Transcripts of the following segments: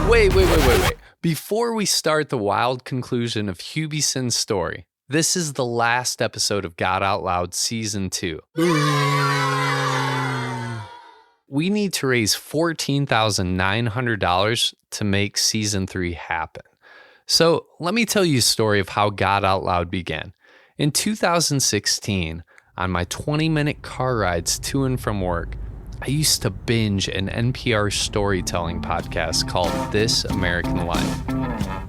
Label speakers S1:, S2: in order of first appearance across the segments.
S1: Wait. Before we start the wild conclusion of Hubie Synn's story, this is the last episode of God Out Loud Season 2. We need to raise $14,900 to make Season 3 happen. So let me tell you a story of how God Out Loud began. In 2016, on my 20-minute car rides to and from work, I used to binge an NPR storytelling podcast called This American Life.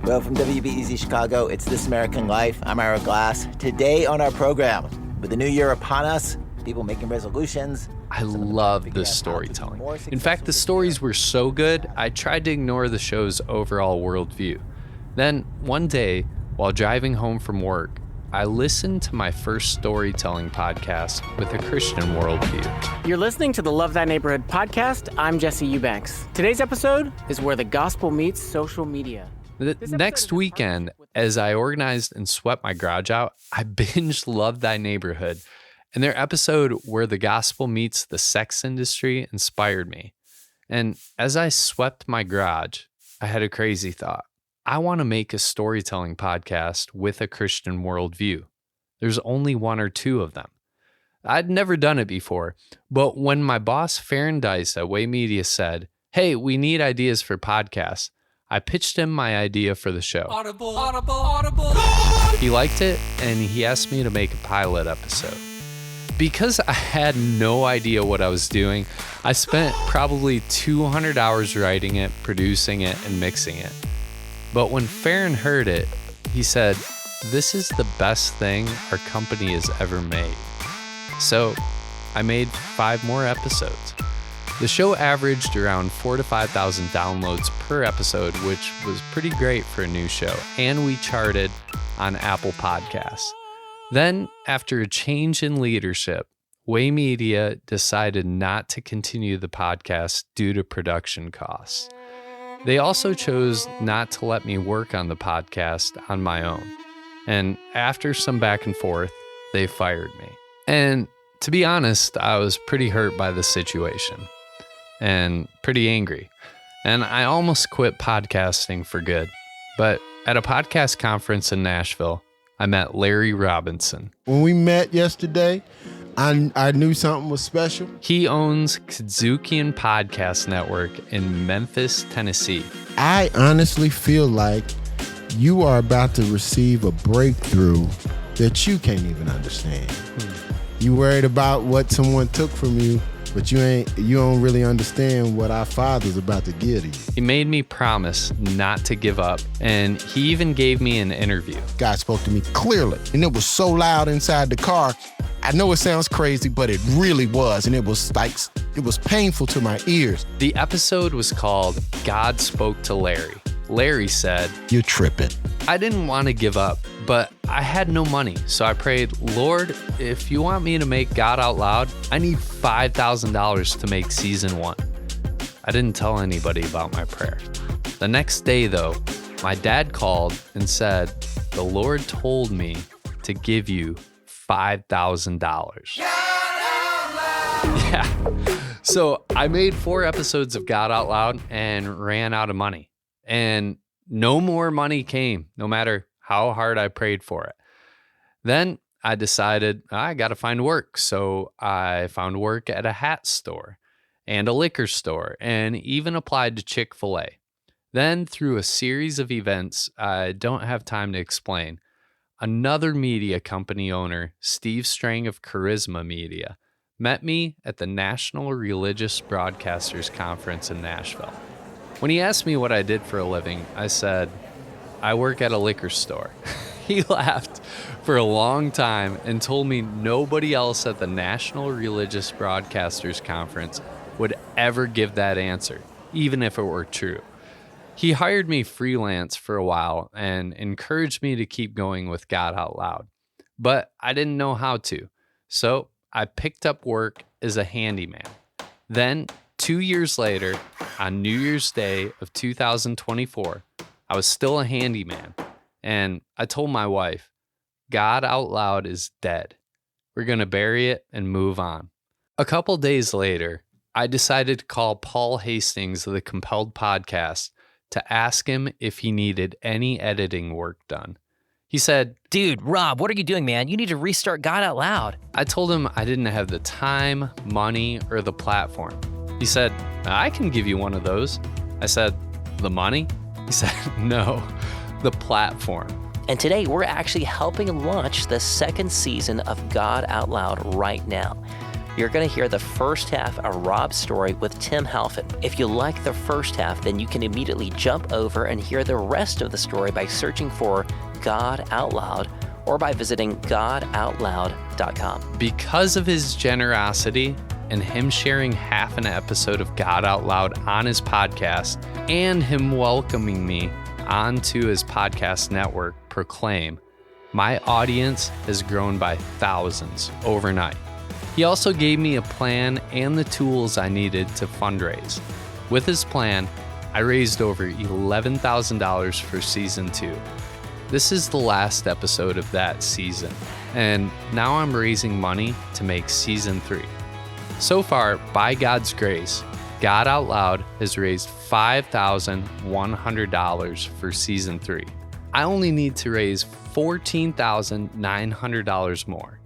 S2: Well, from WBEZ Chicago, it's This American Life. I'm Ira Glass. Today on our program, with the new year upon us, people making resolutions.
S1: I love this storytelling. In fact, the stories were so good, I tried to ignore the show's overall worldview. Then, one day, while driving home from work, I listened to my first storytelling podcast with a Christian worldview.
S3: You're listening to the Love Thy Neighborhood podcast. I'm Jesse Eubanks. Today's episode is where the gospel meets social media.
S1: The next weekend, as I organized and swept my garage out, I binged Love Thy Neighborhood, and their episode where the gospel meets the sex industry inspired me. And as I swept my garage, I had a crazy thought. I want to make a storytelling podcast with a Christian worldview. There's only one or two of them. I'd never done it before, but when my boss Farron Dice at Way Media said, "Hey, we need ideas for podcasts," I pitched him my idea for the show. Audible. He liked it, and he asked me to make a pilot episode. Because I had no idea what I was doing, I spent probably 200 hours writing it, producing it, and mixing it. But when Farron heard it, he said, "This is the best thing our company has ever made." So I made 5 more episodes. The show averaged around 4,000 to 5,000 downloads per episode, which was pretty great for a new show, and we charted on Apple Podcasts. Then, after a change in leadership, Way Media decided not to continue the podcast due to production costs. They also chose not to let me work on the podcast on my own. And after some back and forth, they fired me. And to be honest, I was pretty hurt by the situation and pretty angry. And I almost quit podcasting for good. But at a podcast conference in Nashville, I met Larry Robinson.
S4: When we met yesterday, I knew something was special.
S1: He owns Kazukian Podcast Network in Memphis, Tennessee.
S4: I honestly feel like you are about to receive a breakthrough that you can't even understand. You worried about what someone took from you, but you don't really understand what our Father's about to give to you.
S1: He made me promise not to give up, and he even gave me an interview.
S4: God spoke to me clearly, and it was so loud inside the car. I know it sounds crazy, but it really was, and it was painful to my ears.
S1: The episode was called God Spoke to Larry. Larry said,
S4: "You're tripping."
S1: I didn't want to give up, but I had no money, so I prayed, "Lord, if you want me to make God Out Loud, I need $5,000 to make season 1. I didn't tell anybody about my prayer. The next day, though, my dad called and said, "The Lord told me to give you $5,000. Yeah. So I made 4 episodes of God Out Loud and ran out of money. And no more money came, no matter how hard I prayed for it. Then I decided I got to find work. So I found work at a hat store and a liquor store and even applied to Chick-fil-A. Then through a series of events I don't have time to explain, another media company owner, Steve Strang of Charisma Media, met me at the National Religious Broadcasters Conference in Nashville. When he asked me what I did for a living, I said, "I work at a liquor store." He laughed for a long time and told me nobody else at the National Religious Broadcasters Conference would ever give that answer, even if it were true. He hired me freelance for a while and encouraged me to keep going with God Out Loud, but I didn't know how to, so I picked up work as a handyman. Then, 2 years later, on New Year's Day of 2024, I was still a handyman, and I told my wife, God Out Loud is dead. We're going to bury it and move on. A couple days later, I decided to call Paul Hastings of the Compelled podcast to ask him if he needed any editing work done. He said,
S5: "Dude, Rob, what are you doing, man? You need to restart God Out Loud."
S1: I told him I didn't have the time, money, or the platform. He said, "I can give you one of those." I said, "The money?" He said, "No, the platform."
S5: And today, we're actually helping launch the second season of God Out Loud right now. You're going to hear the first half of Rob's story with Tim Halfin. If you like the first half, then you can immediately jump over and hear the rest of the story by searching for God Out Loud or by visiting godoutloud.com.
S1: Because of his generosity and him sharing half an episode of God Out Loud on his podcast and him welcoming me onto his podcast network, Proclaim, my audience has grown by thousands overnight. He also gave me a plan and the tools I needed to fundraise. With his plan, I raised over $11,000 for season 2. This is the last episode of that season, and now I'm raising money to make season 3. So far, by God's grace, God Out Loud has raised $5,100 for season 3. I only need to raise $14,900 more.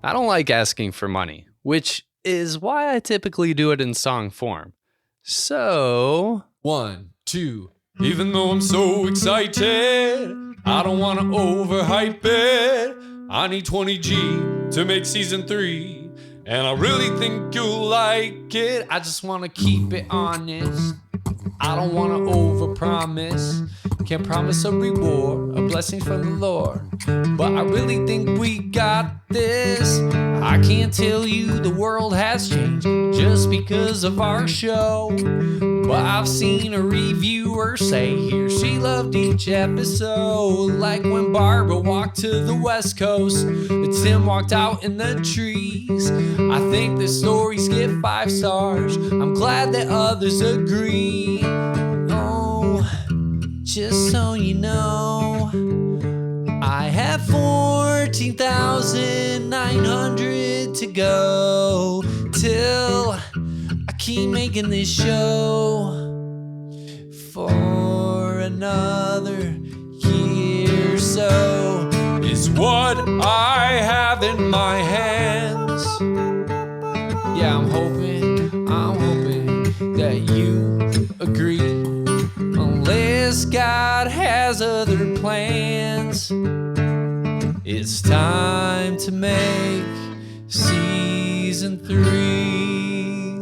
S1: I don't like asking for money, which is why I typically do it in song form. So, 1, 2, even though I'm so excited, I don't want to overhype it. I need 20G to make season 3, and I really think you'll like it. I just want to keep it honest. I don't want to overpromise. Can't promise a reward, a blessing from the Lord. But I really think we got this. I can't tell you the world has changed just because of our show. But I've seen a reviewer say here she loved each episode. Like when Barbara walked to the West Coast and Tim walked out in the trees. I think the stories get 5 stars. I'm glad that others agree. Oh, just so you know, I have 14,900 to go till I keep making this show for another year. So is what I have in my hands. Yeah, I'm hoping that you agree. Unless God has other plans, it's time to make season 3.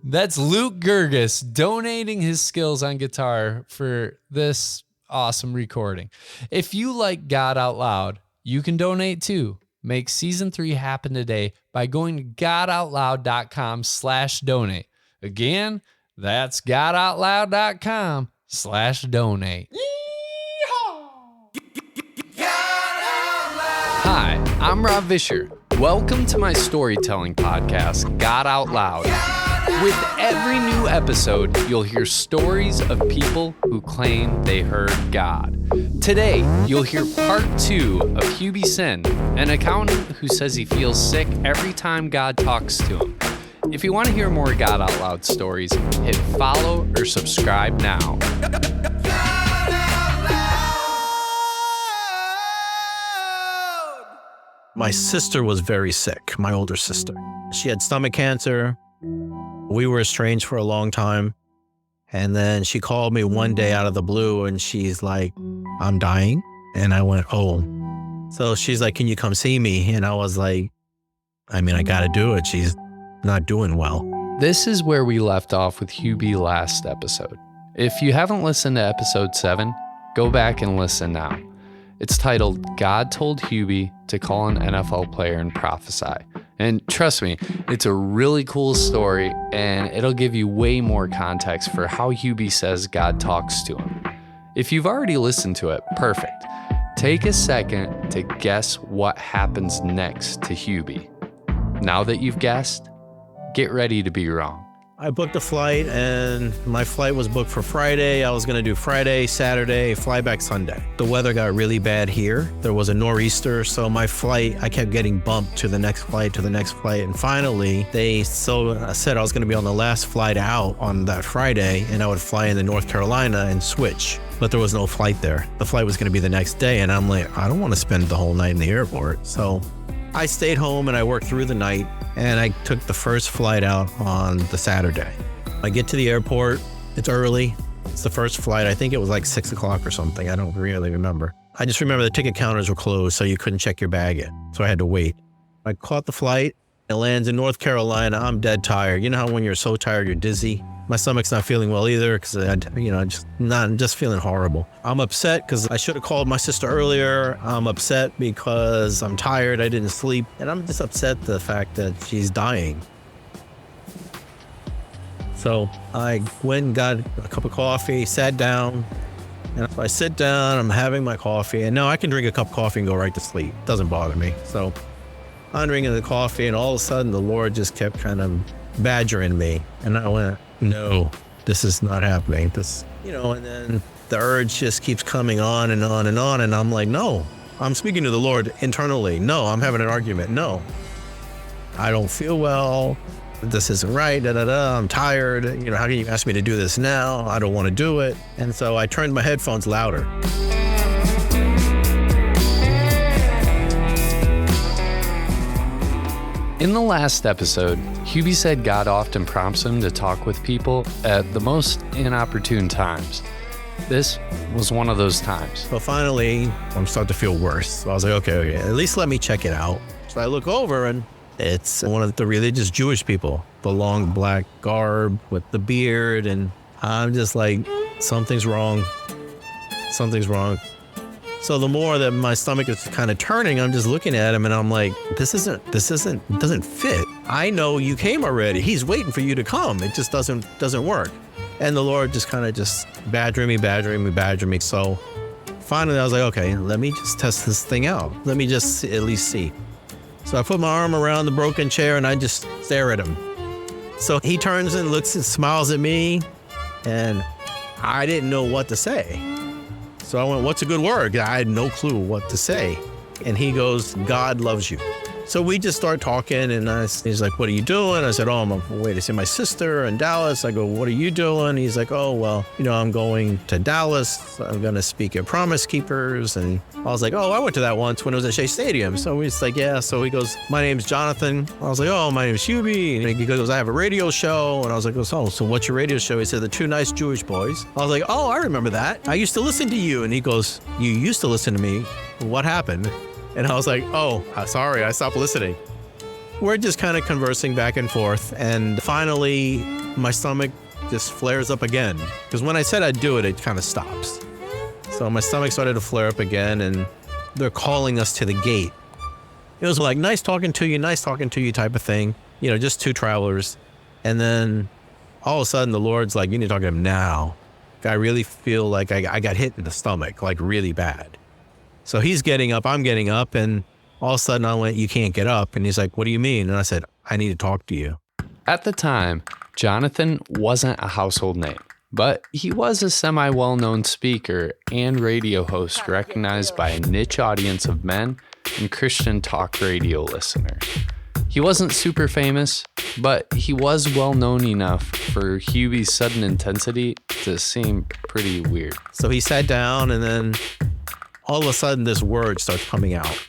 S1: That's Luke Gerges donating his skills on guitar for this awesome recording. If you like God Out Loud, you can donate too. Make season 3 happen today by going to godoutloud.com/donate. Again, that's godoutloud.com/donate. Hi, I'm Rob Vischer. Welcome to my storytelling podcast, God Out Loud. With every new episode, you'll hear stories of people who claim they heard God. Today, you'll hear part 2 of Hubie Synn, an accountant who says he feels sick every time God talks to him. If you want to hear more God Out Loud stories, hit follow or subscribe now.
S6: My sister was very sick, my older sister. She had stomach cancer. We were estranged for a long time. And then she called me one day out of the blue and she's like, "I'm dying." And I went, "Oh." So she's like, "Can you come see me?" And I was like, I got to do it. She's not doing well.
S1: This is where we left off with Hubie last episode. If you haven't listened to episode 7, go back and listen now. It's titled, God Told Hubie to Call an NFL Player and Prophesy. And trust me, it's a really cool story and it'll give you way more context for how Hubie says God talks to him. If you've already listened to it, perfect. Take a second to guess what happens next to Hubie. Now that you've guessed, get ready to be wrong.
S6: I booked a flight, and my flight was booked for Friday. I was going to do Friday, Saturday, fly back Sunday. The weather got really bad here. There was a nor'easter, so my flight, I kept getting bumped to the next flight, and finally, they said I was going to be on the last flight out on that Friday, and I would fly into North Carolina and switch. But there was no flight there. The flight was going to be the next day, and I'm like, I don't want to spend the whole night in the airport. So I stayed home and I worked through the night, and I took the first flight out on the Saturday. I get to the airport. It's early. It's the first flight. I think it was like 6 o'clock or something. I don't really remember. I just remember the ticket counters were closed, so you couldn't check your bag in. So I had to wait. I caught the flight. It lands in North Carolina. I'm dead tired. You know how when you're so tired, you're dizzy? My stomach's not feeling well either because I'm just feeling horrible. I'm upset because I should have called my sister earlier. I'm upset because I'm tired. I didn't sleep. And I'm just upset the fact that she's dying. So I went and got a cup of coffee, sat down. And if I sit down, I'm having my coffee. And now I can drink a cup of coffee and go right to sleep. It doesn't bother me. So I'm drinking the coffee, and all of a sudden the Lord just kept kind of badgering me. And I went, no, this is not happening. And then the urge just keeps coming on and on and on. And I'm like, no, I'm speaking to the Lord internally. No, I'm having an argument. No, I don't feel well. This isn't right. I'm tired. How can you ask me to do this now? I don't want to do it. And so I turned my headphones louder.
S1: In the last episode, Hubie said God often prompts him to talk with people at the most inopportune times. This was one of those times.
S6: But finally, I'm starting to feel worse. So I was like, okay, at least let me check it out. So I look over, and it's one of the religious Jewish people, the long black garb with the beard. And I'm just like, something's wrong. Something's wrong. So the more that my stomach is kind of turning, I'm just looking at him and I'm like, this doesn't fit. I know you came already. He's waiting for you to come. It just doesn't work. And the Lord just kind of just badgering me. So finally I was like, okay, let me just test this thing out. Let me just at least see. So I put my arm around the broken chair and I just stare at him. So he turns and looks and smiles at me, and I didn't know what to say. So I went, what's a good word? I had no clue what to say. And he goes, God loves you. So we just start talking, and he's like, what are you doing? I said, I'm on my way to see my sister in Dallas. I go, what are you doing? He's like, oh, well, I'm going to Dallas. I'm going to speak at Promise Keepers. And I was like, oh, I went to that once when it was at Shea Stadium. So he's like, yeah. So he goes, my name's Jonathan. I was like, oh, my name's Hubie. And he goes, I have a radio show. And I was like, oh, so what's your radio show? He said, The Two Nice Jewish Boys. I was like, oh, I remember that. I used to listen to you. And he goes, you used to listen to me. What happened? And I was like, oh, sorry, I stopped listening. We're just kind of conversing back and forth. And finally, my stomach just flares up again. Because when I said I'd do it, it kind of stops. So my stomach started to flare up again, and they're calling us to the gate. It was like, nice talking to you type of thing. Just two travelers. And then all of a sudden, the Lord's like, you need to talk to him now. I really feel like I got hit in the stomach, like really bad. So he's getting up, I'm getting up, and all of a sudden I went, you can't get up. And he's like, what do you mean? And I said, I need to talk to you.
S1: At the time, Jonathan wasn't a household name, but he was a semi-well-known speaker and radio host recognized by a niche audience of men and Christian talk radio listeners. He wasn't super famous, but he was well-known enough for Hubie's sudden intensity to seem pretty weird.
S6: So he sat down, and then all of a sudden this word starts coming out.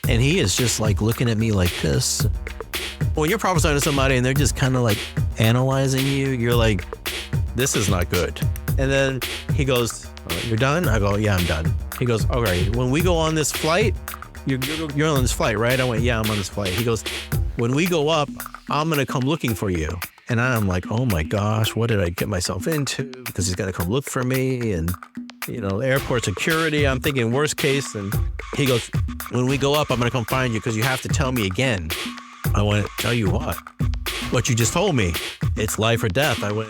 S6: And he is just like looking at me like this. When you're prophesying to somebody and they're just kind of like analyzing you, you're like, this is not good. And then he goes, you're done? I go, yeah, I'm done. He goes, okay, when we go on this flight, you're on this flight, right? I went, yeah, I'm on this flight. He goes, when we go up, I'm going to come looking for you. And I'm like, oh my gosh, what did I get myself into? Because he's going to come look for me. And airport security, I'm thinking worst case. And he goes, when we go up, I'm going to come find you because you have to tell me again. I went, tell you what? What you just told me. It's life or death. I went,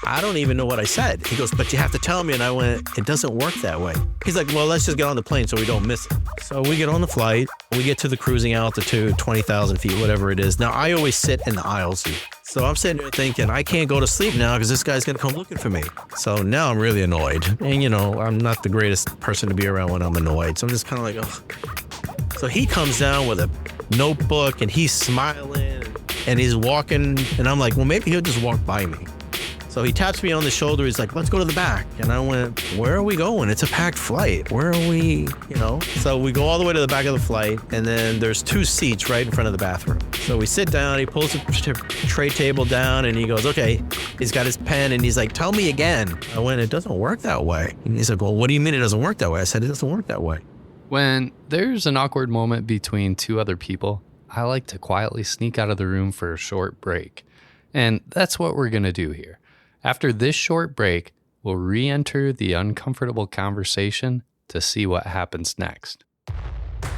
S6: I don't even know what I said. He goes, but you have to tell me. And I went, it doesn't work that way. He's like, well, let's just get on the plane so we don't miss it. So we get on the flight. We get to the cruising altitude, 20,000 feet, whatever it is. Now, I always sit in the aisle seat. So I'm sitting there thinking, I can't go to sleep now because this guy's going to come looking for me. So now I'm really annoyed. And, I'm not the greatest person to be around when I'm annoyed. So I'm just kind of like, oh. So he comes down with a notebook and he's smiling and he's walking. And I'm like, well, maybe he'll just walk by me. So he taps me on the shoulder. He's like, let's go to the back. And I went, where are we going? It's a packed flight. Where are we? So we go all the way to the back of the flight. And then there's 2 seats right in front of the bathroom. So we sit down. He pulls the tray table down and he goes, okay. He's got his pen and he's like, tell me again. I went, it doesn't work that way. And he's like, well, what do you mean it doesn't work that way? I said, it doesn't work that way.
S1: When there's an awkward moment between 2 other people, I like to quietly sneak out of the room for a short break. And that's what we're going to do here. After this short break, we'll re-enter the uncomfortable conversation to see what happens next.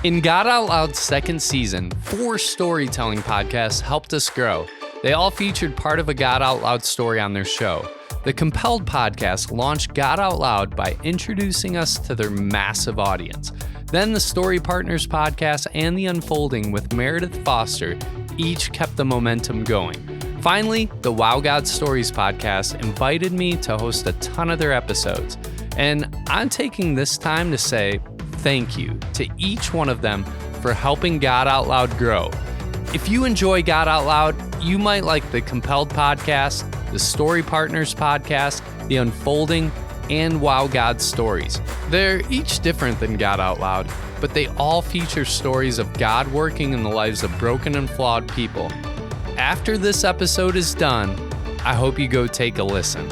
S1: In God Out Loud's second season, 4 storytelling podcasts helped us grow. They all featured part of a God Out Loud story on their show. The Compelled podcast launched God Out Loud by introducing us to their massive audience. Then the Story Partners podcast and The Unfolding with Meredith Foster each kept the momentum going. Finally, the Wow God Stories podcast invited me to host a ton of their episodes. And I'm taking this time to say thank you to each one of them for helping God Out Loud grow. If you enjoy God Out Loud, you might like the Compelled podcast, the Story Partners podcast, The Unfolding, and Wow God Stories. They're each different than God Out Loud, but they all feature stories of God working in the lives of broken and flawed people. After this episode is done, I hope you go take a listen.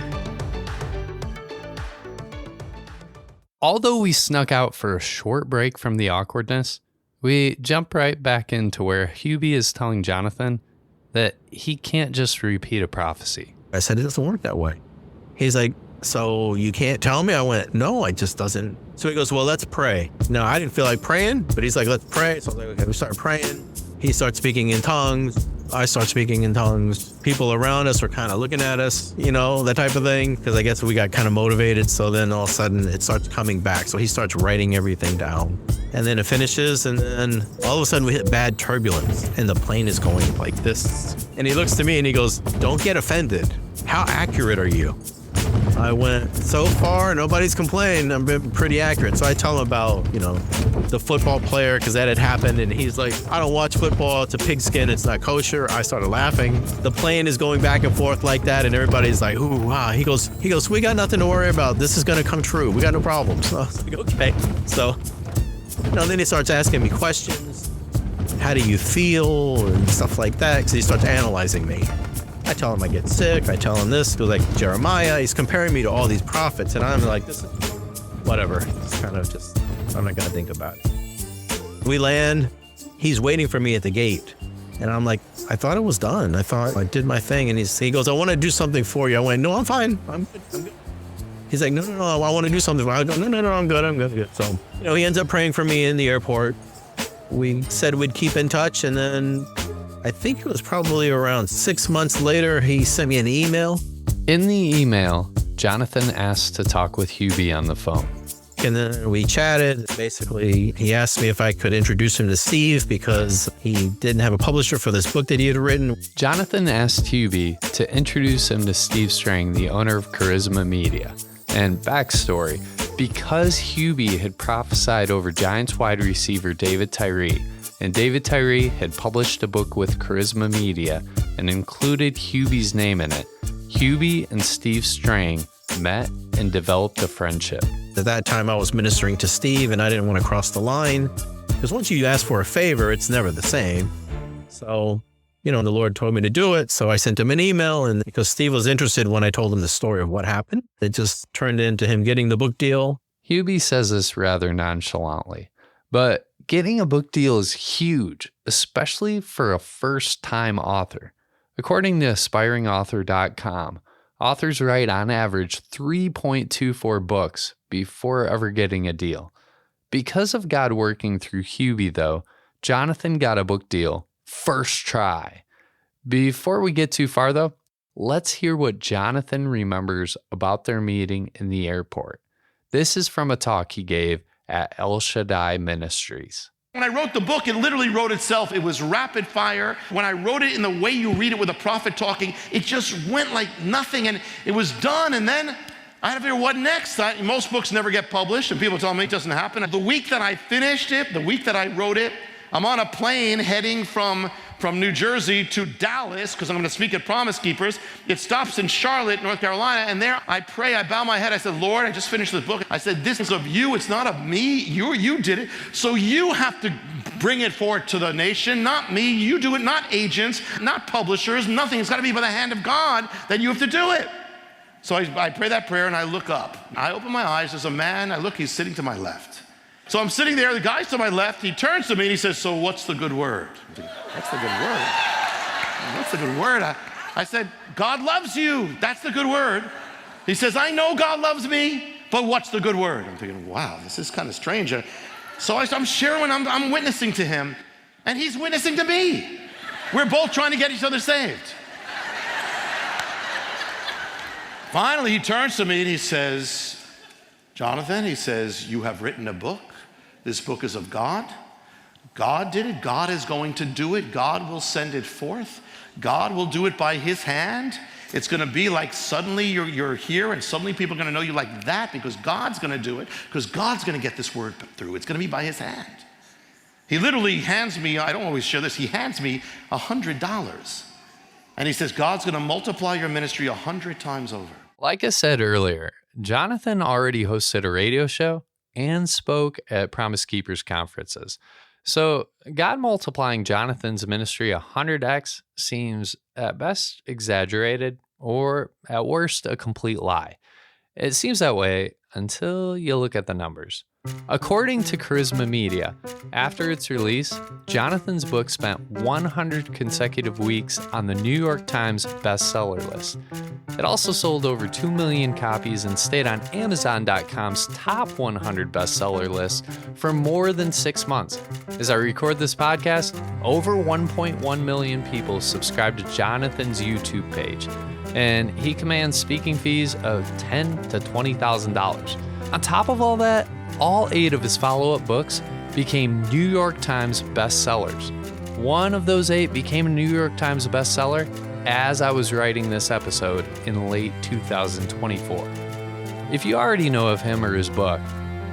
S1: Although we snuck out for a short break from the awkwardness, we jump right back into where Hubie is telling Jonathan that he can't just repeat a prophecy.
S6: I said, it doesn't work that way. He's like, so you can't tell me? I went, no, it just doesn't. So he goes, well, let's pray. No, I didn't feel like praying, but he's like, let's pray. So I was like, okay, we start praying. He starts speaking in tongues. I start speaking in tongues. People around us were kind of looking at us, that type of thing. Because I guess we got kind of motivated. So then all of a sudden it starts coming back. So he starts writing everything down. And then it finishes. And then all of a sudden we hit bad turbulence. And the plane is going like this. And he looks to me and he goes, don't get offended. How accurate are you? I went, so far, nobody's complained. I'm been pretty accurate. So I tell him about, the football player, because that had happened. And he's like, I don't watch football. It's a pigskin. It's not kosher. I started laughing. The plane is going back and forth like that. And everybody's like, ooh, wow. He goes, we got nothing to worry about. This is going to come true. We got no problems. So I was like, okay. So, then he starts asking me questions. How do you feel? And stuff like that. Because he starts analyzing me. I tell him I get sick. I tell him this. He goes like Jeremiah. He's comparing me to all these prophets. And I'm like, this is whatever. It's kind of just, I'm not going to think about it. We land. He's waiting for me at the gate. And I'm like, I thought it was done. I thought I did my thing. And he goes, I want to do something for you. I went, no, I'm fine. I'm good. He's like, no, I want to do something. I go, no, I'm good. So, he ends up praying for me in the airport. We said we'd keep in touch. And then I think it was probably around 6 months later, he sent me an email.
S1: In the email, Jonathan asked to talk with Hubie on the phone.
S6: And then we chatted. Basically, he asked me if I could introduce him to Steve because he didn't have a publisher for this book that he had written.
S1: Jonathan asked Hubie to introduce him to Steve Strang, the owner of Charisma Media. And backstory, because Hubie had prophesied over Giants wide receiver David Tyree, and David Tyree had published a book with Charisma Media and included Hubie's name in it, Hubie and Steve Strang met and developed a friendship.
S6: At that time, I was ministering to Steve, and I didn't want to cross the line, because once you ask for a favor, it's never the same. So, the Lord told me to do it, so I sent him an email, and because Steve was interested when I told him the story of what happened, it just turned into him getting the book deal.
S1: Hubie says this rather nonchalantly, but getting a book deal is huge, especially for a first-time author. According to aspiringauthor.com, authors write on average 3.24 books before ever getting a deal. Because of God working through Hubie, though, Jonathan got a book deal first try. Before we get too far, though, let's hear what Jonathan remembers about their meeting in the airport. This is from a talk he gave at El Shaddai Ministries.
S7: When I wrote the book, it literally wrote itself. It was rapid fire. When I wrote it in the way you read it with a prophet talking, it just went like nothing, and it was done. And then I had to figure what next. Most books never get published, and people tell me it doesn't happen. The week that I finished it, the week that I wrote it, I'm on a plane heading from New Jersey to Dallas, because I'm going to speak at Promise Keepers. It stops in Charlotte, North Carolina, and there I pray, I bow my head, I said, Lord, I just finished this book. I said, this is of you, it's not of me. You did it, so you have to bring it forward to the nation, not me. You do it, not agents, not publishers, nothing. It's got to be by the hand of God that you have to do it. So I pray that prayer, and I look up. I open my eyes, there's a man, I look, he's sitting to my left. So I'm sitting there, the guy's to my left, he turns to me and he says, so what's the good word? What's the good word? What's the good word? I said, God loves you, that's the good word. He says, I know God loves me, but what's the good word? I'm thinking, wow, this is kind of strange. So I'm sharing, I'm witnessing to him, and he's witnessing to me. We're both trying to get each other saved. Finally, he turns to me and he says, Jonathan, he says, you have written a book. This book is of God. God did it. God is going to do it. God will send it forth. God will do it by his hand. It's going to be like suddenly you're here, and suddenly people are going to know you like that, because God's going to do it, because God's going to get this word through. It's going to be by his hand. He literally hands me, I don't always share this, he hands me $100. And he says, God's going to multiply your ministry 100 times over.
S1: Like I said earlier, Jonathan already hosted a radio show and spoke at Promise Keepers conferences. So God multiplying Jonathan's ministry 100x seems at best exaggerated, or at worst a complete lie. It seems that way until you look at the numbers. According to Charisma Media, after its release, Jonathan's book spent 100 consecutive weeks on the New York Times bestseller list. It also sold over 2 million copies and stayed on Amazon.com's top 100 bestseller list for more than 6 months. As I record this podcast, over 1.1 million people subscribe to Jonathan's YouTube page, and he commands speaking fees of $10,000 to $20,000. On top of all that, all 8 of his follow-up books became New York Times bestsellers. One of those 8 became a New York Times bestseller as I was writing this episode in late 2024. If you already know of him or his book,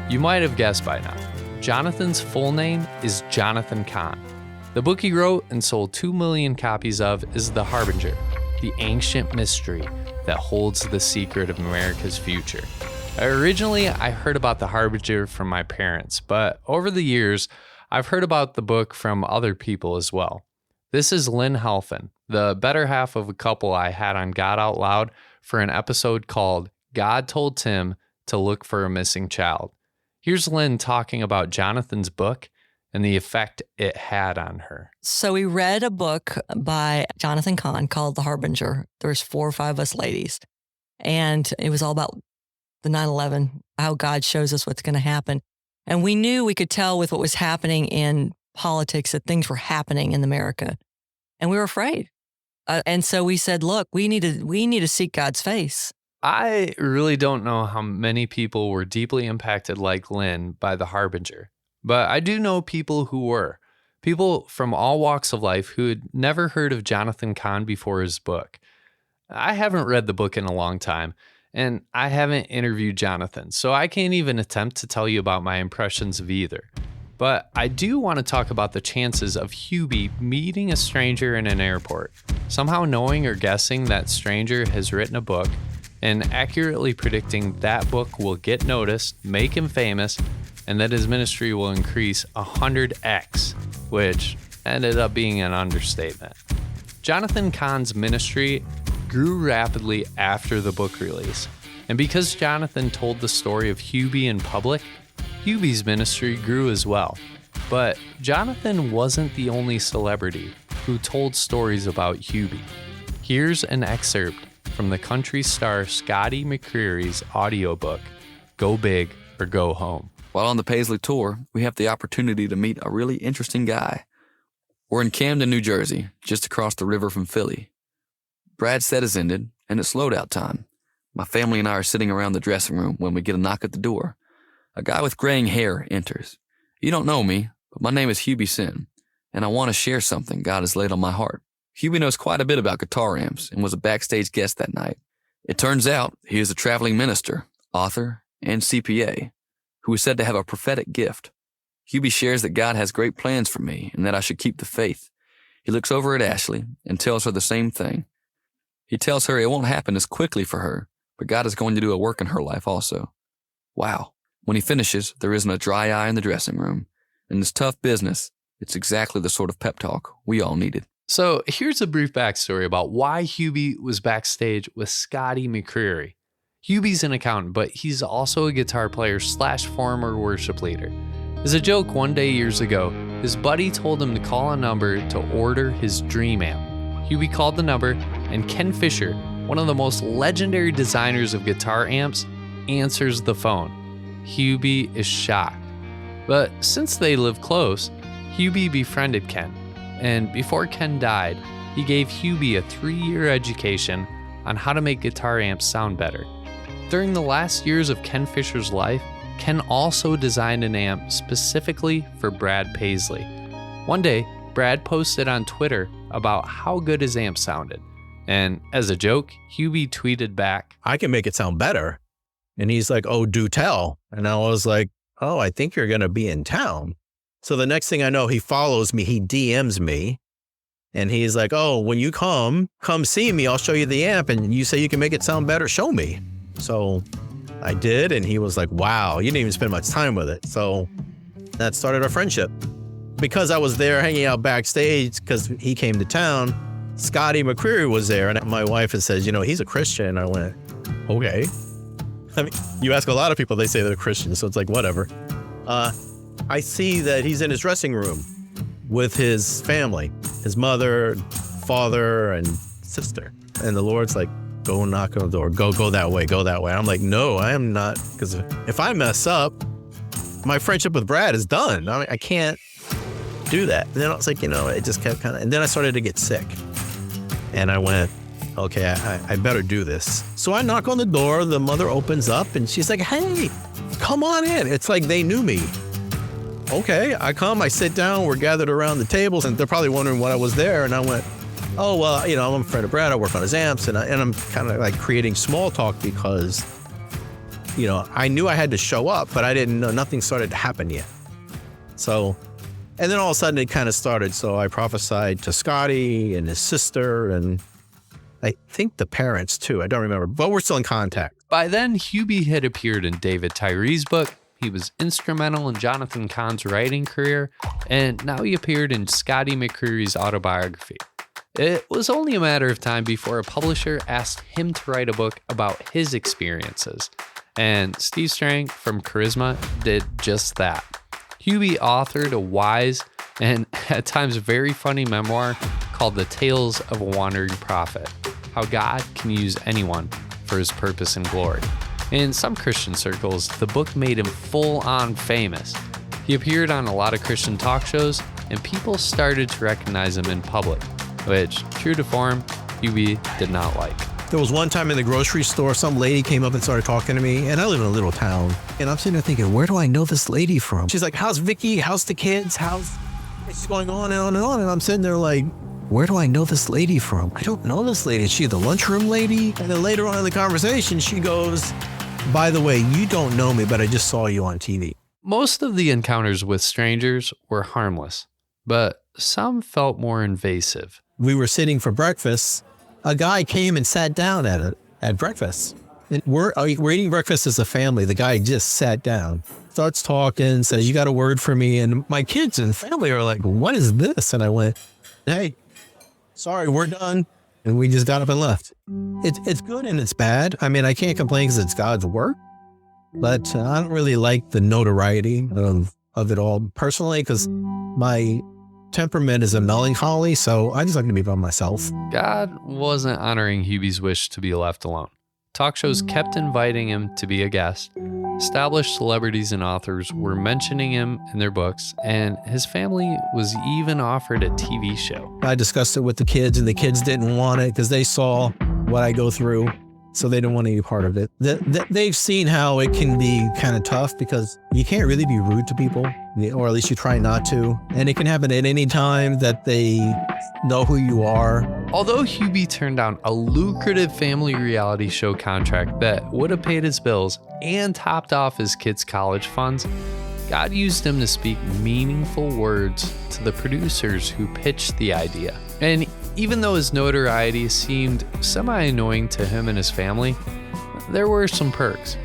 S1: you might have guessed by now. Jonathan's full name is Jonathan Cahn. The book he wrote and sold 2 million copies of is The Harbinger, the ancient mystery that holds the secret of America's future. Originally, I heard about The Harbinger from my parents, but over the years, I've heard about the book from other people as well. This is Lynn Halfin, the better half of a couple I had on God Out Loud for an episode called God Told Tim to Look for a Missing Child. Here's Lynn talking about Jonathan's book and the effect it had on her.
S8: So we read a book by Jonathan Cahn called The Harbinger. There's 4 or 5 of us ladies, and it was all about the 9/11, how God shows us what's going to happen. And we knew, we could tell with what was happening in politics that things were happening in America. And we were afraid. And so we said, look, we need to seek God's face.
S1: I really don't know how many people were deeply impacted like Lynn by The Harbinger, but I do know people who were. People from all walks of life who had never heard of Jonathan Cahn before his book. I haven't read the book in a long time, and I haven't interviewed Jonathan, so I can't even attempt to tell you about my impressions of either. But I do want to talk about the chances of Hubie meeting a stranger in an airport, somehow knowing or guessing that stranger has written a book, and accurately predicting that book will get noticed, make him famous, and that his ministry will increase 100x, which ended up being an understatement. Jonathan Cahn's ministry grew rapidly after the book release, and because Jonathan told the story of Hubie in public, Hubie's ministry grew as well. But Jonathan wasn't the only celebrity who told stories about Hubie. Here's an excerpt from the country star Scotty McCreery's audiobook, Go Big or Go Home.
S9: While on the Paisley tour, we have the opportunity to meet a really interesting guy. We're in Camden, New Jersey, just across the river from Philly. Brad's set has ended, and it's loadout time. My family and I are sitting around the dressing room when we get a knock at the door. A guy with graying hair enters. You don't know me, but my name is Hubie Synn, and I want to share something God has laid on my heart. Hubie knows quite a bit about guitar amps and was a backstage guest that night. It turns out he is a traveling minister, author, and CPA who is said to have a prophetic gift. Hubie shares that God has great plans for me and that I should keep the faith. He looks over at Ashley and tells her the same thing. He tells her it won't happen as quickly for her, but God is going to do a work in her life also. Wow. When he finishes, there isn't a dry eye in the dressing room. In this tough business, it's exactly the sort of pep talk we all needed.
S1: So here's a brief backstory about why Hubie was backstage with Scotty McCreery. Hubie's an accountant, but he's also a guitar player / former worship leader. As a joke, one day years ago, his buddy told him to call a number to order his dream amp. Hubie called the number, and Ken Fisher, one of the most legendary designers of guitar amps, answers the phone. Hubie is shocked. But since they live close, Hubie befriended Ken, and before Ken died, he gave Hubie a 3-year education on how to make guitar amps sound better. During the last years of Ken Fisher's life, Ken also designed an amp specifically for Brad Paisley. One day, Brad posted on Twitter about how good his amp sounded, and as a joke, Hubie tweeted back,
S6: I can make it sound better. And he's like, oh, do tell. And I was like, oh, I think you're going to be in town. So the next thing I know, he follows me, he DMs me, and he's like, oh, when you come see me, I'll show you the amp, and you say you can make it sound better, show me. So I did, and he was like, wow, you didn't even spend much time with it. So that started our friendship. Because I was there hanging out backstage, because he came to town, Scotty McCreery was there, and my wife had said, he's a Christian. I went, okay. I mean, you ask a lot of people, they say they're Christians, so it's like, whatever. I see that he's in his dressing room with his family, his mother, father, and sister. And the Lord's like, go knock on the door, go that way, go that way. I'm like, no, I am not, because if I mess up, my friendship with Brad is done. I mean, I can't do that. And then I was like, it just kept kind of, and then I started to get sick. And I went, okay, I better do this. So I knock on the door, the mother opens up, and she's like, hey, come on in. It's like they knew me. Okay, I come, I sit down, we're gathered around the tables, and they're probably wondering why I was there. And I went, oh, well, I'm a friend of Brad, I work on his amps, and I'm kind of like creating small talk because, I knew I had to show up, but I didn't know, nothing started to happen yet. So, and then all of a sudden it kind of started. So I prophesied to Scotty and his sister, and I think the parents too, I don't remember, but we're still in contact.
S1: By then, Hubie had appeared in David Tyree's book. He was instrumental in Jonathan Cahn's writing career, and now he appeared in Scotty McCreery's autobiography. It was only a matter of time before a publisher asked him to write a book about his experiences, and Steve Strang from Charisma did just that. Hubie authored a wise and at times very funny memoir called The Tales of a Wandering Prophet, how God can use anyone for his purpose and glory. In some Christian circles, the book made him full-on famous. He appeared on a lot of Christian talk shows, and people started to recognize him in public, which, true to form, Hubie did not like.
S6: There was one time in the grocery store, some lady came up and started talking to me, and I live in a little town, and I'm sitting there thinking, where do I know this lady from? She's like, how's Vicky? How's the kids? It's going on and on and on, and I'm sitting there like, where do I know this lady from? I don't know this lady. Is she the lunchroom lady? And then later on in the conversation, she goes, by the way, you don't know me, but I just saw you on TV.
S1: Most of the encounters with strangers were harmless, but some felt more invasive.
S6: We were sitting for breakfast. A guy came and sat down at breakfast. And we're eating breakfast as a family. The guy just sat down, starts talking, says, you got a word for me? And my kids and family are like, what is this? And I went, hey, sorry, we're done. And we just got up and left. It's good and it's bad. I mean, I can't complain because it's God's work, but I don't really like the notoriety of it all personally because my temperament is a melancholy, so I just like to be by myself.
S1: God wasn't honoring Hubie's wish to be left alone. Talk shows kept inviting him to be a guest. Established celebrities and authors were mentioning him in their books, and his family was even offered a TV show.
S6: I discussed it with the kids, and the kids didn't want it because they saw what I go through. So they don't want any part of it. They've seen how it can be kind of tough because you can't really be rude to people, or at least you try not to. And it can happen at any time that they know who you are.
S1: Although Hubie turned down a lucrative family reality show contract that would have paid his bills and topped off his kids' college funds, God used him to speak meaningful words to the producers who pitched the idea. And even though his notoriety seemed semi-annoying to him and his family, there were some perks.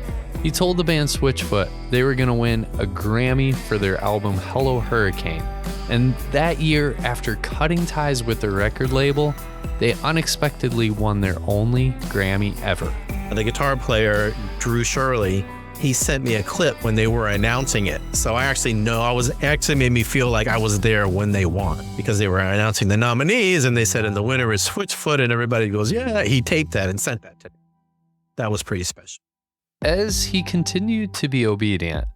S1: He told the band Switchfoot they were going to win a Grammy for their album Hello Hurricane. And that year, after cutting ties with their record label, they unexpectedly won their only Grammy ever.
S6: The guitar player, Drew Shirley, he sent me a clip when they were announcing it. So I actually made me feel like I was there when they won, because they were announcing the nominees and they said, and the winner is Switchfoot, and everybody goes, yeah, he taped that and sent that to me. That was pretty special.
S1: As he continued to be obedient,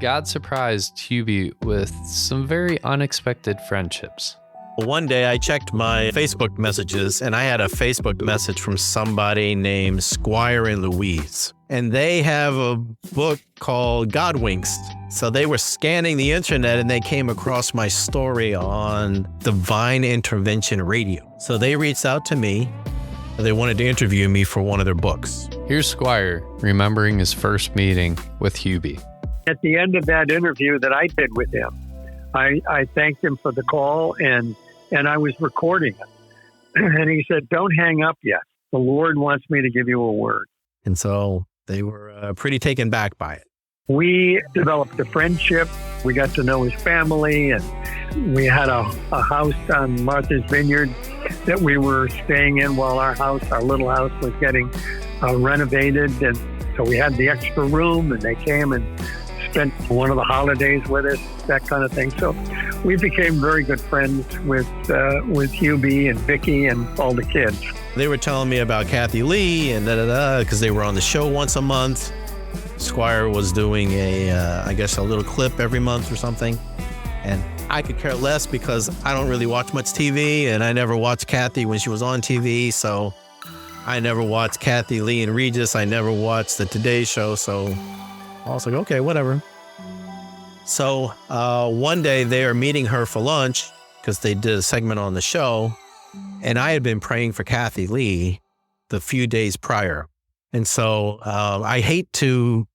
S1: God surprised Hubie with some very unexpected friendships.
S6: One day I checked my Facebook messages and I had a Facebook message from somebody named Squire and Louise. And they have a book called God Winks. So they were scanning the internet and they came across my story on Divine Intervention Radio. So they reached out to me. They wanted to interview me for one of their books.
S1: Here's Squire remembering his first meeting with Hubie.
S10: At the end of that interview that I did with him, I thanked him for the call and I was recording it. And he said, don't hang up yet. The Lord wants me to give you a word.
S6: And so they were pretty taken back by it.
S10: We developed a friendship. We got to know his family, and we had a house on Martha's Vineyard that we were staying in while our little house was getting renovated. And so we had the extra room, and they came and spent one of the holidays with us, that kind of thing. So we became very good friends with Hubie and Vicky and all the kids.
S6: They were telling me about Kathie Lee and because they were on the show once a month. Squire was doing a little clip every month or something. And I could care less because I don't really watch much TV, and I never watched Kathie when she was on TV. So I never watched Kathie Lee and Regis. I never watched the Today Show. So I was like, okay, whatever. So one day they are meeting her for lunch because they did a segment on the show. And I had been praying for Kathie Lee the few days prior. And so I hate to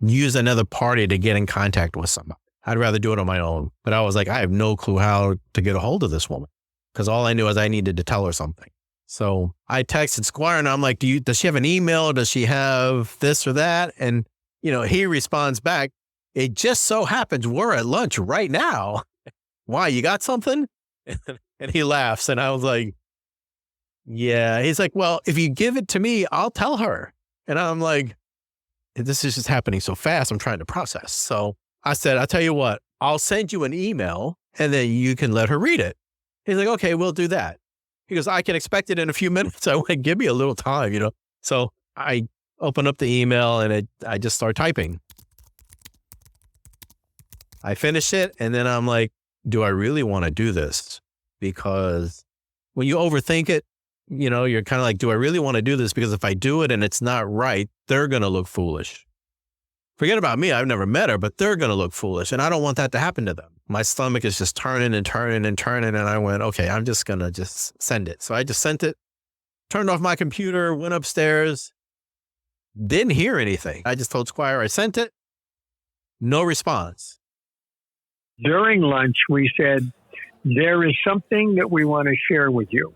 S6: use another party to get in contact with somebody. I'd rather do it on my own. But I was like, I have no clue how to get a hold of this woman, because all I knew is I needed to tell her something. So I texted Squire and I'm like, does she have an email? Does she have this or that? And, he responds back, it just so happens we're at lunch right now. Why, you got something? And he laughs. And I was like, yeah. He's like, well, if you give it to me, I'll tell her. And I'm like, this is just happening so fast. I'm trying to process. So I said, I'll tell you what, I'll send you an email and then you can let her read it. He's like, okay, we'll do that. He goes, I can expect it in a few minutes. I went, give me a little time, So I open up the email and I just start typing. I finish it. And then I'm like, do I really want to do this? Because when you overthink it, you're kind of like, do I really want to do this? Because if I do it and it's not right, they're going to look foolish. Forget about me. I've never met her, but they're going to look foolish. And I don't want that to happen to them. My stomach is just turning and turning and turning. And I went, okay, I'm just going to just send it. So I just sent it, turned off my computer, went upstairs, didn't hear anything. I just told Squire I sent it. No response.
S10: During lunch, we said, there is something that we want to share with you.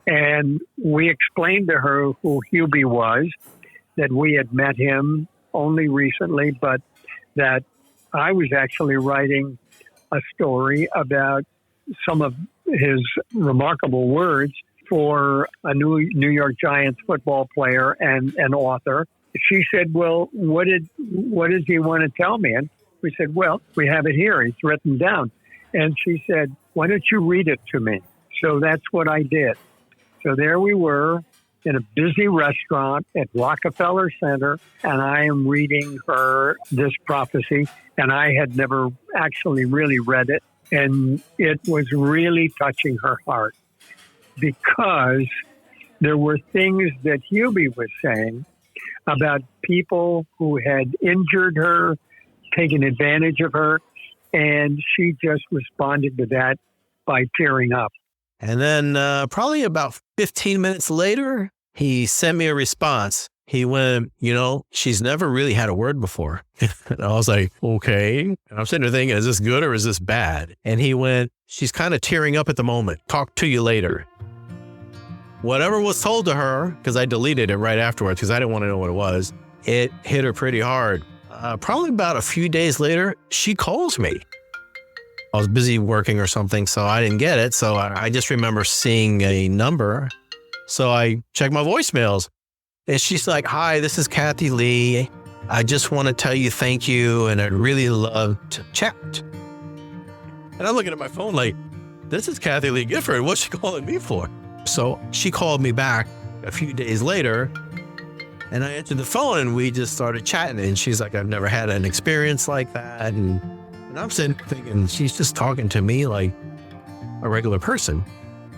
S10: And we explained to her who Hubie was, that we had met him only recently, but that I was actually writing a story about some of his remarkable words for a New York Giants football player and an author. She said, well, what does he want to tell me? And we said, well, we have it here. It's written down. And she said, why don't you read it to me? So that's what I did. So there we were in a busy restaurant at Rockefeller Center, and I am reading her this prophecy, and I had never actually really read it, and it was really touching her heart, because there were things that Hubie was saying about people who had injured her, taken advantage of her, and she just responded to that by tearing up.
S6: And then probably about 15 minutes later, he sent me a response. He went, she's never really had a word before. And I was like, okay. And I'm sitting there thinking, is this good or is this bad? And he went, she's kind of tearing up at the moment. Talk to you later. Whatever was told to her, because I deleted it right afterwards because I didn't want to know what it was, it hit her pretty hard. Probably about a few days later, she calls me. I was busy working or something, so I didn't get it. So I just remember seeing a number. So I checked my voicemails. And she's like, hi, this is Kathie Lee. I just want to tell you thank you, and I'd really love to chat. And I'm looking at my phone like, this is Kathie Lee Gifford. What's she calling me for? So she called me back a few days later, and I answered the phone, and we just started chatting. And she's like, I've never had an experience like that. And I'm sitting thinking, she's just talking to me like a regular person.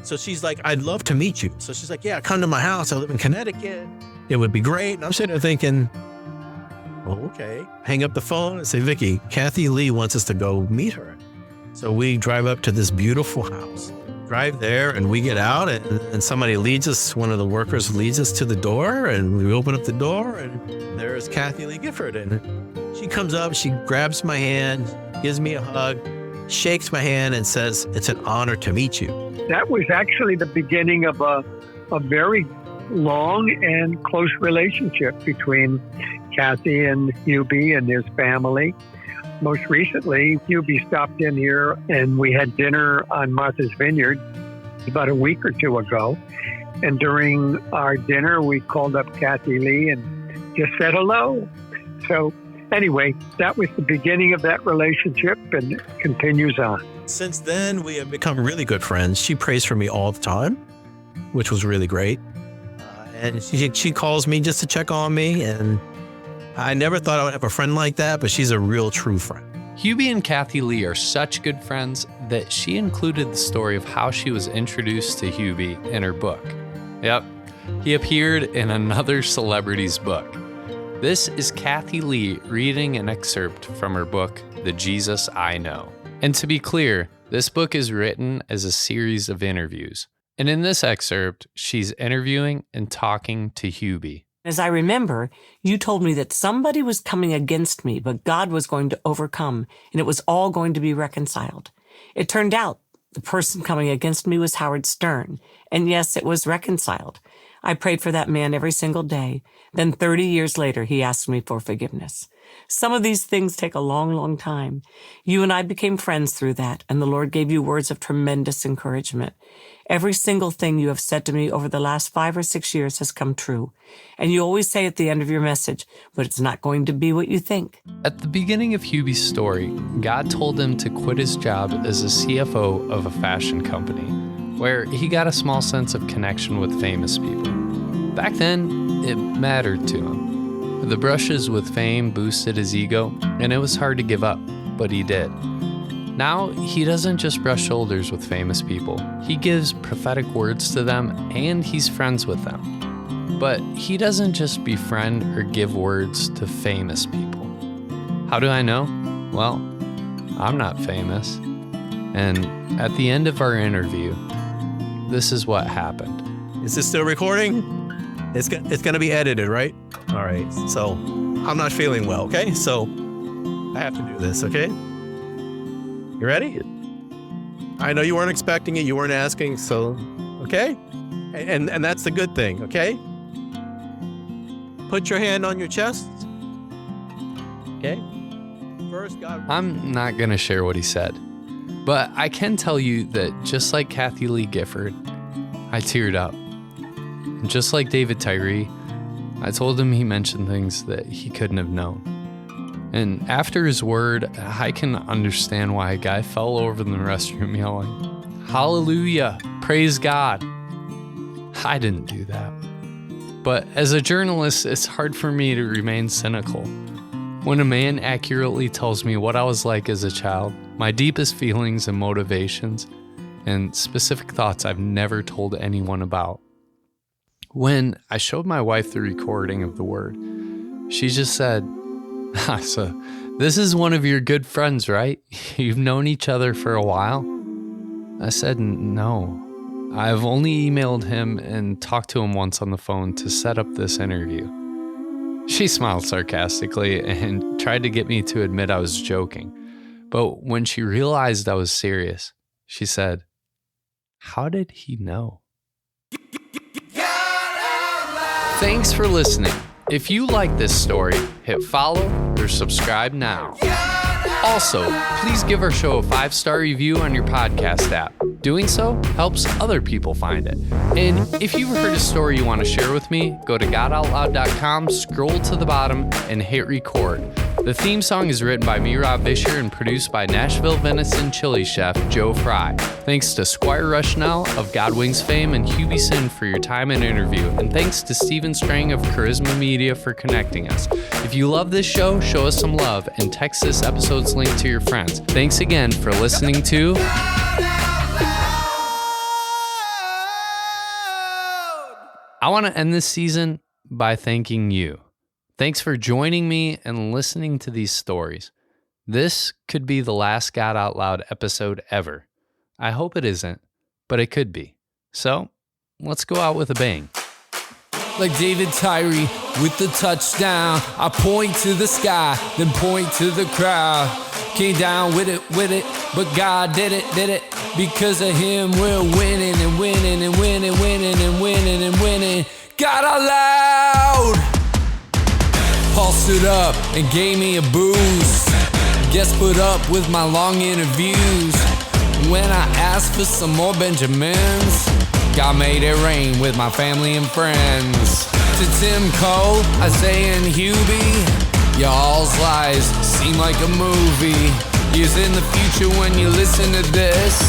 S6: So she's like, I'd love to meet you. So she's like, yeah, come to my house. I live in Connecticut. It would be great. And I'm sitting there thinking, oh, okay. Hang up the phone and say, Vicky, Kathie Lee wants us to go meet her. So we drive up to this beautiful house, drive there, and we get out, and somebody leads us, one of the workers leads us to the door, and we open up the door, and there's Kathie Lee Gifford. And she comes up, she grabs my hand, gives me a hug, shakes my hand, and says, it's an honor to meet you.
S10: That was actually the beginning of a very long and close relationship between Kathie and Hubie and his family. Most recently, Hubie stopped in here and we had dinner on Martha's Vineyard about a week or two ago. And during our dinner, we called up Kathie Lee and just said hello. So anyway, that was the beginning of that relationship, and it continues on.
S6: Since then, we have become really good friends. She prays for me all the time, which was really great. And she calls me just to check on me. And I never thought I would have a friend like that, but she's a real true friend.
S1: Hubie and Kathie Lee are such good friends that she included the story of how she was introduced to Hubie in her book. Yep, he appeared in another celebrity's book. This is Kathie Lee reading an excerpt from her book, The Jesus I Know. And to be clear, this book is written as a series of interviews. And in this excerpt, she's interviewing and talking to Hubie.
S11: As I remember, you told me that somebody was coming against me, but God was going to overcome, and it was all going to be reconciled. It turned out the person coming against me was Howard Stern, and yes, it was reconciled. I prayed for that man every single day. Then 30 years later, he asked me for forgiveness. Some of these things take a long, long time. You and I became friends through that, and the Lord gave you words of tremendous encouragement. Every single thing you have said to me over the last 5 or 6 years has come true. And you always say at the end of your message, but it's not going to be what you think.
S1: At the beginning of Hubie's story, God told him to quit his job as a CFO of a fashion company, where he got a small sense of connection with famous people. Back then, it mattered to him. The brushes with fame boosted his ego, and it was hard to give up, but he did. Now, he doesn't just brush shoulders with famous people. He gives prophetic words to them, and he's friends with them. But he doesn't just befriend or give words to famous people. How do I know? Well, I'm not famous. And at the end of our interview, this is what happened.
S6: Is this still recording? It's going to be edited, right? All right. So I'm not feeling well, okay? So I have to do this, okay? You ready? I know you weren't expecting it. You weren't asking, so, okay? And that's the good thing, okay? Put your hand on your chest. Okay? First, God.
S1: I'm not going to share what he said, but I can tell you that just like Kathie Lee Gifford, I teared up. And just like David Tyree, I told him he mentioned things that he couldn't have known. And after his word, I can understand why a guy fell over in the restroom yelling, "Hallelujah, praise God." I didn't do that. But as a journalist, it's hard for me to remain cynical. When a man accurately tells me what I was like as a child, my deepest feelings and motivations, and specific thoughts I've never told anyone about. When I showed my wife the recording of the word, she just said, "So this is one of your good friends, right? You've known each other for a while?" I said, "No. I've only emailed him and talked to him once on the phone to set up this interview." She smiled sarcastically and tried to get me to admit I was joking. But when she realized I was serious, she said, "How did he know?" Thanks for listening. If you like this story, hit follow or subscribe now. Also, please give our show a 5-star review on your podcast app. Doing so helps other people find it. And if you've heard a story you want to share with me, go to godoutloud.com, scroll to the bottom, and hit record. The theme song is written by me, Rob Vischer, and produced by Nashville Venison Chili chef Joe Fry. Thanks to Squire Rushnell of Godwings fame and Hubie Synn for your time and interview. And thanks to Stephen Strang of Charisma Media for connecting us. If you love this show, show us some love and text this episode's link to your friends. Thanks again for listening to... I want to end this season by thanking you. Thanks for joining me and listening to these stories. This could be the last God Out Loud episode ever. I hope it isn't, but it could be. So, let's go out with a bang.
S12: Like David Tyree with the touchdown, I point to the sky, then point to the crowd. Came down with it, but God did it. Because of him, we're winning and winning and winning, winning and winning and winning. God Out Loud! Paul stood up and gave me a boost. Guess put up with my long interviews. When I asked for some more Benjamins, God made it rain with my family and friends. To Tim Cole, Isaiah and Hubie, y'all's lives seem like a movie. Years in the future when you listen to this,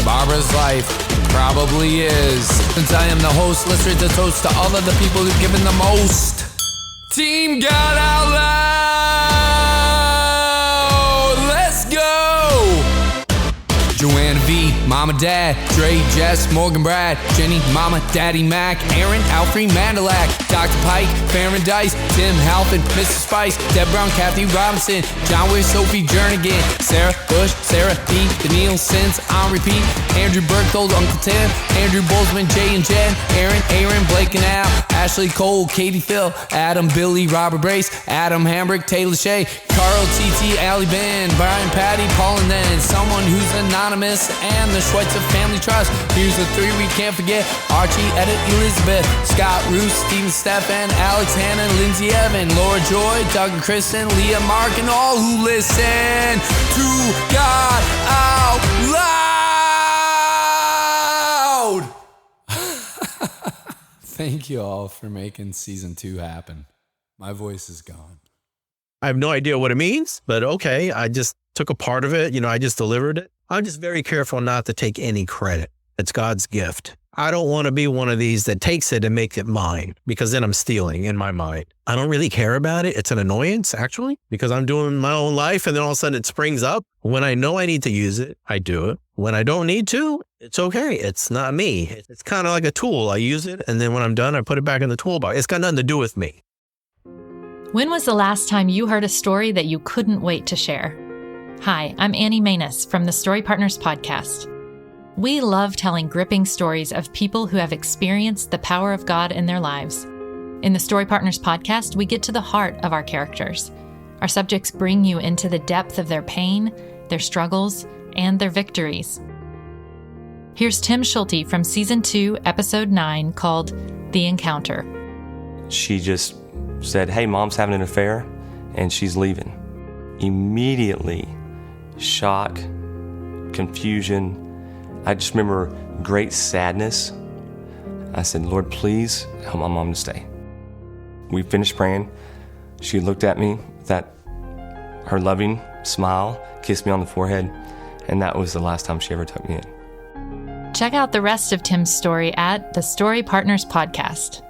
S12: Barbara's life probably is. Since I am the host, let's raise a toast to all of the people who've given the most. Team God Out Loud, let's go! Joanna V, Mama Dad, Dre, Jess, Morgan Brad, Jenny, Mama, Daddy Mac, Aaron, Alfred Mandelac, Dr. Pike, Farron Dice, Tim Halpin, Mr. Spice, Deb Brown, Kathy Robinson, John Weir, Sophie Jernigan, Sarah Bush, Sarah P, Daniil Sins on repeat, Andrew Berthold, Uncle Tim, Andrew Boltzmann, Jay and Jen, Aaron, Blake and Al, Ashley Cole, Katie Phil, Adam, Billy, Robert Brace, Adam Hambrick, Taylor Shea, Carl, TT, Allie Ben, Brian, Patty, Paul, and then someone who's anonymous, and the Schweitzer Family Trust. Here's the 3 we can't forget: Archie, Edith, Elizabeth, Scott, Ruth, Stephen, Stephan, Alex, Hannah, Lindsay, Evan, Laura, Joy, Doug, and Kristen, Leah, Mark, and all who listen to God Out Loud. Thank you all for making season 2 happen. My voice is gone.
S6: I have no idea what it means, but okay. I just took a part of it. I just delivered it. I'm just very careful not to take any credit. It's God's gift. I don't want to be one of these that takes it and makes it mine, because then I'm stealing in my mind. I don't really care about it. It's an annoyance, actually, because I'm doing my own life and then all of a sudden it springs up. When I know I need to use it, I do it. When I don't need to, it's okay. It's not me. It's kind of like a tool. I use it, and then when I'm done, I put it back in the toolbox. It's got nothing to do with me.
S13: When was the last time you heard a story that you couldn't wait to share? Hi, I'm Annie Manus from the Story Partners podcast. We love telling gripping stories of people who have experienced the power of God in their lives. In the Story Partners podcast, we get to the heart of our characters. Our subjects bring you into the depth of their pain, their struggles, and their victories. Here's Tim Schulte from Season 2, Episode 9, called The Encounter.
S14: She just said, "Hey, Mom's having an affair, and she's leaving." Immediately, shock, confusion. I just remember great sadness. I said, "Lord, please help my mom to stay." We finished praying. She looked at me with her loving smile, kissed me on the forehead, and that was the last time she ever took me in.
S13: Check out the rest of Tim's story at the Story Partners podcast.